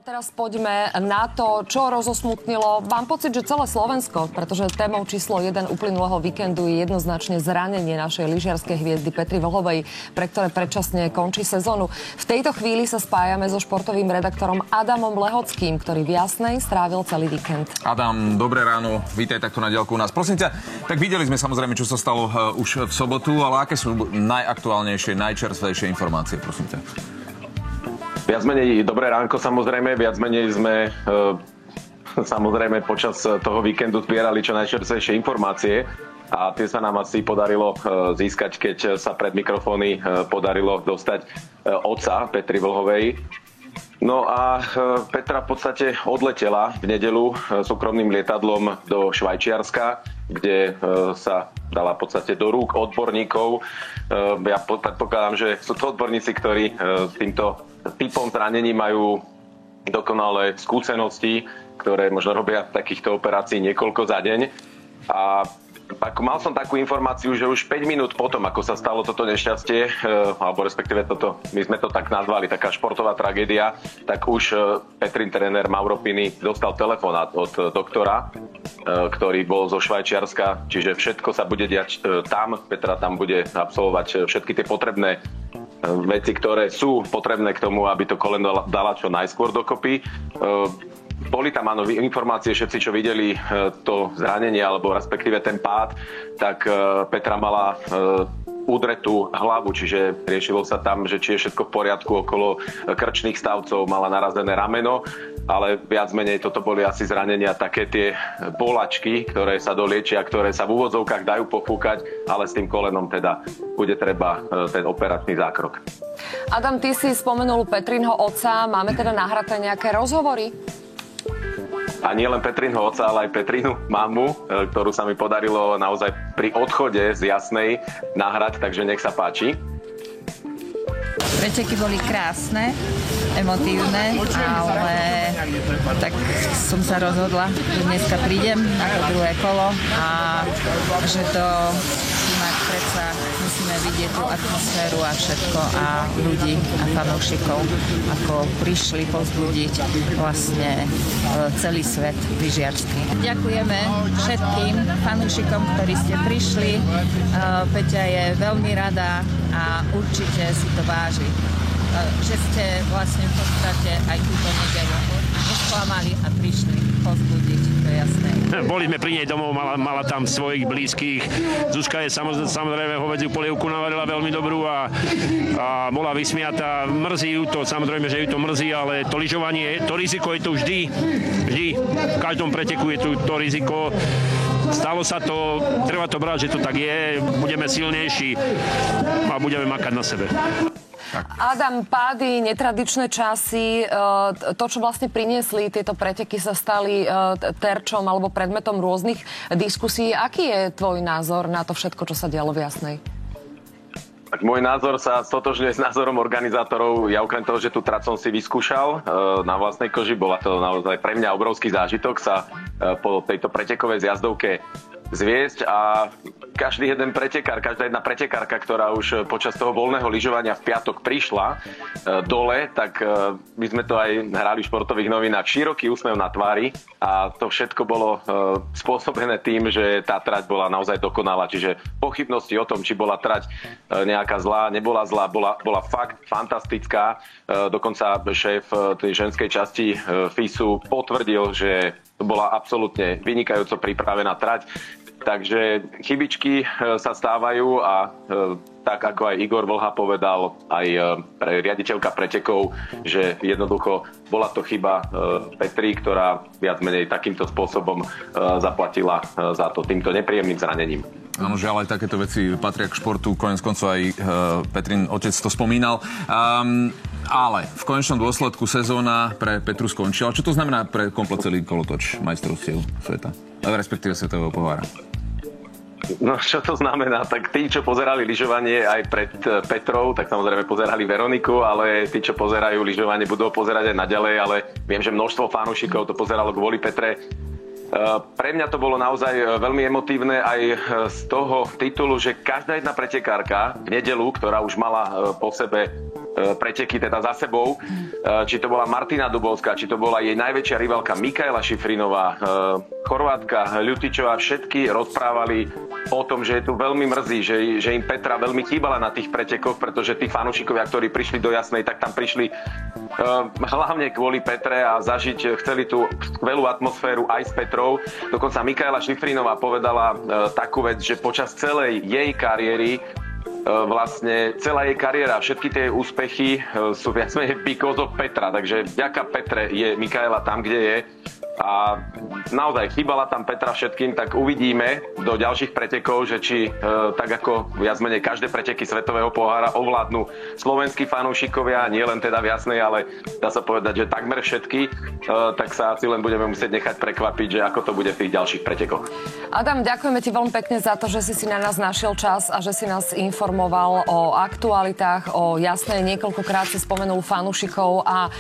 Teraz poďme na to, čo rozosmutnilo. Mám pocit, že celé Slovensko, pretože témou číslo 1 uplynulého víkendu je jednoznačne zranenie našej lyžiarskej hviezdy Petry Vlhovej, pre ktoré predčasne končí sezónu. V tejto chvíli sa spájame so športovým redaktorom Adamom Lehockým, ktorý v Jasnej strávil celý víkend. Adam, dobré ráno, vítaj takto na diaľku u nás. Prosím ťa, tak videli sme samozrejme, čo sa stalo už v sobotu, ale aké sú najaktuálnejšie, najčerstvejšie informácie, prosím ťa? Viac menej dobré ránko, samozrejme. Viac menej sme samozrejme počas toho víkendu zbierali čo najčerstvejšie informácie a tie sa nám asi podarilo získať, keď sa pred mikrofóny podarilo dostať otca Petry Vlhovej. No a Petra v podstate odletela v nedeľu súkromným lietadlom do Švajčiarska, kde sa dala v podstate do rúk odborníkov. Ja predpokladám, že sú to odborníci, ktorí s týmto typom zranení majú dokonalé skúsenosti, ktoré možno robia takýchto operácií niekoľko za deň. A mal som takú informáciu, že už 5 minút potom, ako sa stalo toto nešťastie, alebo respektíve toto, my sme to tak nazvali, taká športová tragédia, tak už Petrin tréner Mauro Pini dostal telefonát od doktora, ktorý bol zo Švajčiarska, čiže všetko sa bude diať tam. Petra tam bude absolvovať všetky tie potrebné veci, ktoré sú potrebné k tomu, aby to koleno dala čo najskôr dokopy. Boli tam áno informácie, všetci, čo videli to zranenie, alebo respektíve ten pád, tak Petra mala udretú hlavu, čiže riešilo sa tam, že či je všetko v poriadku okolo krčných stavcov, mala narazené rameno, ale viac menej toto boli asi zranenia, také tie bolačky, ktoré sa doliečia, ktoré sa v úvodzovkách dajú pofúkať, ale s tým kolenom teda bude treba ten operačný zákrok. Adam, ty si spomenul Petrinho otca, máme teda nahraté nejaké rozhovory? A nie len Petrinho otca, ale aj Petrinu mamu, ktorú sa mi podarilo naozaj pri odchode z Jasnej nahrať, takže nech sa páči. Preteky boli krásne, emotívne, ale tak som sa rozhodla, že dneska prídem na to druhé kolo a že to predsa musíme vidieť tú atmosféru a všetko a ľudí a fanúšikov, ako prišli povzbudiť vlastne celý svet lyžiarsky. Ďakujeme všetkým fanúšikom, ktorí ste prišli. Peťa je veľmi rada a určite si to váži, že ste vlastne v podstate aj túto nedeľu nesklamali a prišli povzbudiť, to je jasné. Boli sme pri nej domov, mala tam svojich blízkych. Zuzka je samozrejme hovädziu polievku navarila veľmi dobrú a bola vysmiatá. Mrzí ju to, samozrejme, že ju to mrzí, ale to lyžovanie, to riziko je tu vždy. V každom preteku je tu to riziko. Stalo sa to, treba to brať, že to tak je, budeme silnejší a budeme makať na sebe. Adam, pády, netradičné časy, to, čo vlastne priniesli tieto preteky, sa stali terčom alebo predmetom rôznych diskusí. Aký je tvoj názor na to všetko, čo sa dialo v Jasnej? Tak môj názor sa stotožňuje s názorom organizátorov. Ja okrem toho, že tú trať som si vyskúšal na vlastnej koži, bola to naozaj pre mňa obrovský zážitok sa po tejto pretekovej zjazdovke zviesť a každý jeden pretekár, každá jedna pretekárka, ktorá už počas toho voľného lyžovania v piatok prišla dole, tak my sme to aj hrali v športových novinách, široký úsmev na tvári a to všetko bolo spôsobené tým, že tá trať bola naozaj dokonalá, čiže pochybnosti o tom, či bola trať nejaká zlá, nebola zlá, bola fakt fantastická. Dokonca šéf tej ženskej časti FISu potvrdil, že bola absolútne vynikajúco pripravená trať. Takže chybičky sa stávajú a tak ako aj Igor Vlha povedal, aj riaditeľka pretekov, že jednoducho bola to chyba Petry, ktorá viac menej takýmto spôsobom zaplatila za to týmto nepríjemným zranením. Áno, žiaľ, aj takéto veci patria k športu. Koniec koncov aj Petrin otec to spomínal. Ale v konečnom dôsledku sezóna pre Petru skončila. Čo to znamená pre komplet celý kolotoč majstrovstiev sveta? Respektíve svetového pohára. No, čo to znamená? Tak tí, čo pozerali lyžovanie aj pred Petrou, tak samozrejme pozerali Veroniku, ale tí, čo pozerajú lyžovanie, budú pozerať aj naďalej, ale viem, že množstvo fanúšikov to pozeralo kvôli Petre. Pre mňa to bolo naozaj veľmi emotívne aj z toho titulu, že každá jedna pretekárka v nedeľu, ktorá už mala po sebe preteky teda za sebou. Či to bola Martina Dubovská, či to bola jej najväčšia rivalka Mikaela Šifrinová, Chorvátka Ľutičová, všetky rozprávali o tom, že je tu veľmi mrzí, že im Petra veľmi chýbala na tých pretekoch, pretože tí fanúšikovia, ktorí prišli do Jasnej, tak tam prišli hlavne kvôli Petre a chceli tú skvelú atmosféru aj s Petrou. Dokonca Mikaela Šifrinová povedala takú vec, že počas celej jej kariéry vlastne celá jej kariéra, všetky tie úspechy sú viac menej because of Petra, takže vďaka Petre je Mikaela tam, kde je. A naozaj chýbala tam Petra všetkým, tak uvidíme do ďalších pretekov, že či tak ako viac menej každé preteky Svetového pohára ovládnu slovenskí fanúšikovia, nie len teda v Jasnej, ale dá sa povedať, že takmer všetky, tak sa asi len budeme musieť nechať prekvapiť, že ako to bude v tých ďalších pretekoch. Adam, ďakujeme ti veľmi pekne za to, že si na nás našiel čas a že si nás informoval o aktualitách, o Jasnej. Niekoľkokrát si spomenul fanúšikov a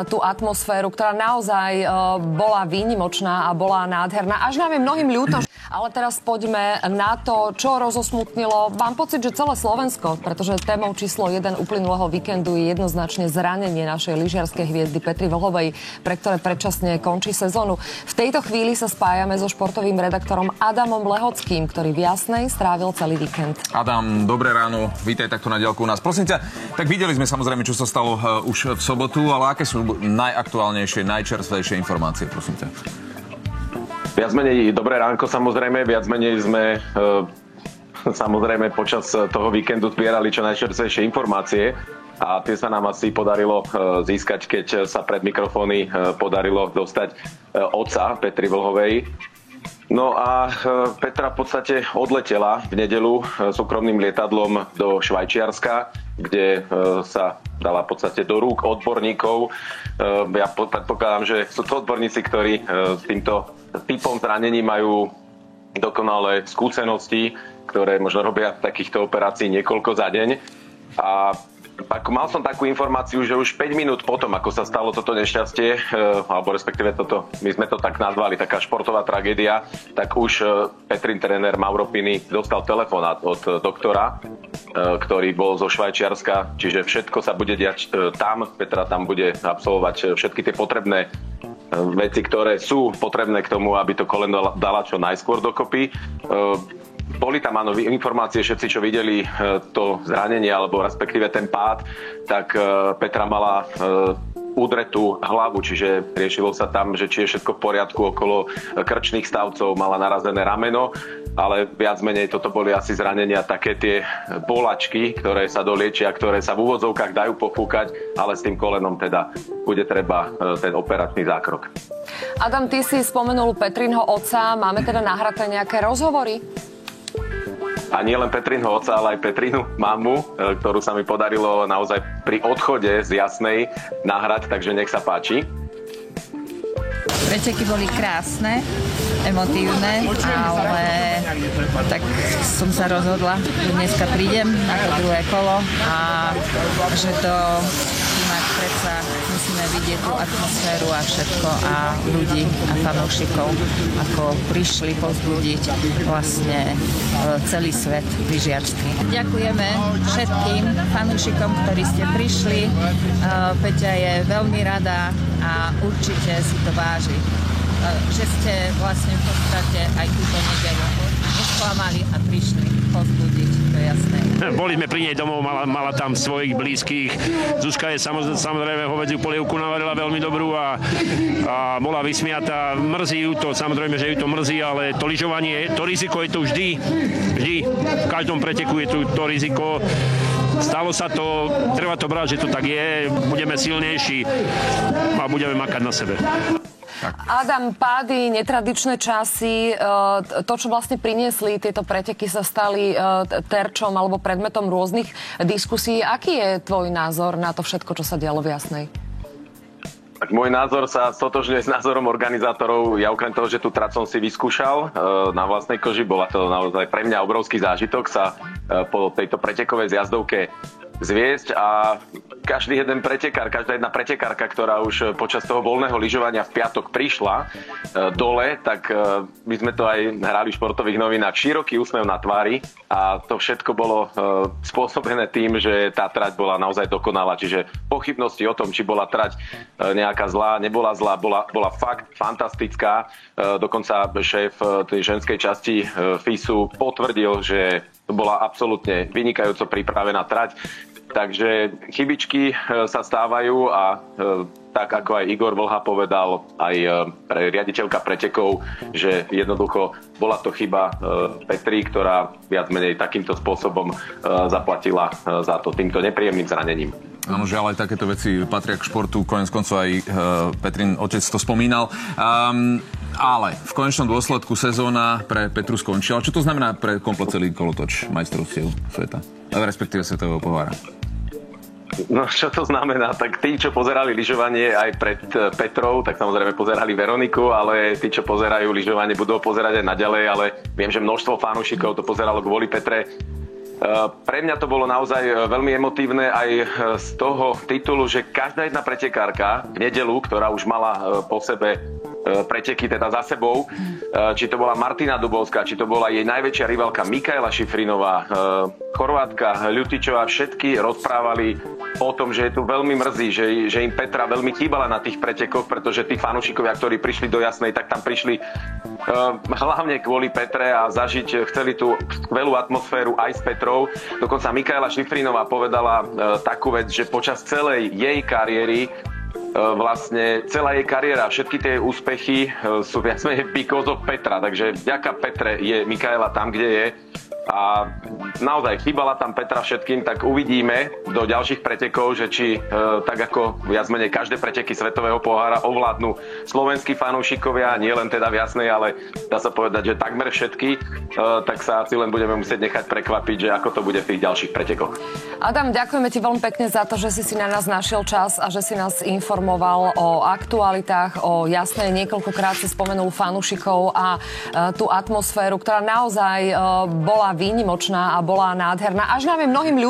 tú atmosféru, ktorá naozaj bola výnimočná a bola nádherná. Až nám je mnohým ľúto. Ale teraz poďme na to, čo rozosmutnilo. Mám pocit, že celé Slovensko, pretože témou číslo 1 uplynulého víkendu je jednoznačne zranenie našej lyžiarskej hviezdy Petry Vlhovej, pre ktoré predčasne končí sezónu. V tejto chvíli sa spájame so športovým redaktorom Adamom Lehockým, ktorý v Jasnej strávil celý víkend. Adam, dobré ráno. Vítaj takto na diaľku u nás. Prosím ťa, tak videli sme samozrejme, čo sa stalo už v sobotu, ale aké sú najaktuálnejšie, najčerstvejšie informácie, prosím ťa? Viac menej dobré ránko, samozrejme. Viac menej sme samozrejme počas toho víkendu zbierali čo najčerstvejšie informácie a tie sa nám asi podarilo získať, keď sa pred mikrofóny podarilo dostať otca Petry Vlhovej. No a Petra v podstate odletela v nedeľu súkromným lietadlom do Švajčiarska, kde sa dala v podstate do rúk odborníkov. Ja predpokladám, že sú to odborníci, ktorí s týmto typom zranení majú dokonalé skúsenosti, ktoré možno robia takýchto operácií niekoľko za deň. A mal som takú informáciu, že už 5 minút potom, ako sa stalo toto nešťastie, alebo respektíve toto, my sme to tak nazvali, taká športová tragédia, tak už Petrin tréner Mauro Pini dostal telefonát od doktora, ktorý bol zo Švajčiarska, čiže všetko sa bude diať tam. Petra tam bude absolvovať všetky tie potrebné veci, ktoré sú potrebné k tomu, aby to koleno dala čo najskôr dokopy. Boli tam áno informácie, všetci, čo videli to zranenie, alebo respektíve ten pád, tak Petra mala udretú hlavu, čiže riešilo sa tam, že či je všetko v poriadku okolo krčných stavcov, mala narazené rameno, ale viac menej toto boli asi zranenia, také tie bolačky, ktoré sa doliečia, ktoré sa v úvodzovkách dajú pofúkať, ale s tým kolenom teda bude treba ten operačný zákrok. Adam, ty si spomenul Petrinho otca, máme teda nahraté nejaké rozhovory? A nie len Petrinho otca, ale aj Petrinu mamu, ktorú sa mi podarilo naozaj pri odchode z Jasnej nahrať, takže nech sa páči. Preteky boli krásne, emotívne, ale tak som sa rozhodla, že dneska prídem na to druhé kolo a že to mať predsa musíme vidieť tú atmosféru a všetko a ľudí a fanúšikov, ako prišli povzbudiť vlastne celý svet lyžiarsky. Ďakujeme všetkým fanúšikom, ktorí ste prišli. Peťa je veľmi rada a určite si to váži, že ste vlastne v podstate aj túto nedeľu nesklamali a prišli povzbudiť, to je jasné. Boli sme pri nej domov, mala tam svojich blízkych. Zuzka je samozrejme hovädziu polievku navarila veľmi dobrú a bola vysmiatá. Mrzí ju to, samozrejme, že ju to mrzí, ale to lyžovanie, to riziko je tu vždy. V každom preteku je tu to riziko. Stalo sa to, treba to brať, že to tak je, budeme silnejší a budeme makať na sebe. Adam, pády, netradičné časy, to, čo vlastne priniesli tieto preteky, sa stali terčom alebo predmetom rôznych diskusí. Aký je tvoj názor na to všetko, čo sa dialo v Jasnej? Tak môj názor sa stotožňuje s názorom organizátorov. Ja okrem toho, že tú trať som si vyskúšal na vlastnej koži, bola to naozaj pre mňa obrovský zážitok sa po tejto pretekovej zjazdovke zviesť a každý jeden pretekár, každá jedna pretekárka, ktorá už počas toho voľného lyžovania v piatok prišla dole, tak my sme to aj hrali v športových novinách, široký úsmev na tvári a to všetko bolo spôsobené tým, že tá trať bola naozaj dokonalá, čiže pochybnosti o tom, či bola trať nejaká zlá, nebola zlá, bola fakt fantastická. Dokonca šéf tej ženskej časti FISu potvrdil, že to bola absolútne vynikajúco pripravená trať. Takže chybičky sa stávajú a tak ako aj Igor Vlha povedal, aj riaditeľka pretekov, že jednoducho bola to chyba Petry, ktorá viac menej takýmto spôsobom zaplatila za to týmto nepríjemným zranením. Áno, žiaľ, aj takéto veci patria k športu, koniec koncov aj Petrin otec to spomínal. Ale v konečnom dôsledku sezóna pre Petru skončila. Čo to znamená pre komplet celý kolotoč majstrovstiev sveta? Respektíve svetového pohára. No, čo to znamená? Tak tí, čo pozerali lyžovanie aj pred Petrou, tak samozrejme pozerali Veroniku, ale tí, čo pozerajú lyžovanie, budú ho pozerať aj naďalej, ale viem, že množstvo fanúšikov to pozeralo kvôli Petre. Pre mňa to bolo naozaj veľmi emotívne aj z toho titulu, že každá jedna pretekárka v nedeľu, ktorá už mala po sebe preteky teda za sebou, či to bola Martina Dubovská, či to bola jej najväčšia rivalka Mikaela Šifrinová, Chorvátka Ľutičová, všetky rozprávali o tom, že je tu veľmi mrzí, že im Petra veľmi chýbala na tých pretekoch, pretože tí fanúšikovia, ktorí prišli do Jasnej, tak tam prišli hlavne kvôli Petre a zažiť chceli tú skvelú atmosféru aj s Petrou. Dokonca Mikaela Šifrinová povedala takú vec, že počas celej jej kariéry vlastne celá jej kariéra, všetky tie úspechy sú viac menej because of Petra, takže vďaka Petre je Mikaela tam, kde je a naozaj chýbala tam Petra všetkým, tak uvidíme do ďalších pretekov, že či tak ako viac menej každé preteky svetového pohára ovládnu slovenskí fanúšikovia, nie len teda v Jasnej, ale dá sa povedať, že takmer všetky, tak sa asi len budeme musieť nechať prekvapiť, že ako to bude v tých ďalších pretekoch. Adam, ďakujeme ti veľmi pekne za to, že si na nás našiel čas a že si nás informoval o aktualitách, o Jasnej, niekoľkokrát si spomenul fanúšikov a tú atmosféru, ktorá naozaj bola výnimočná a bola nádherná. Až nám je mnohým ľúto,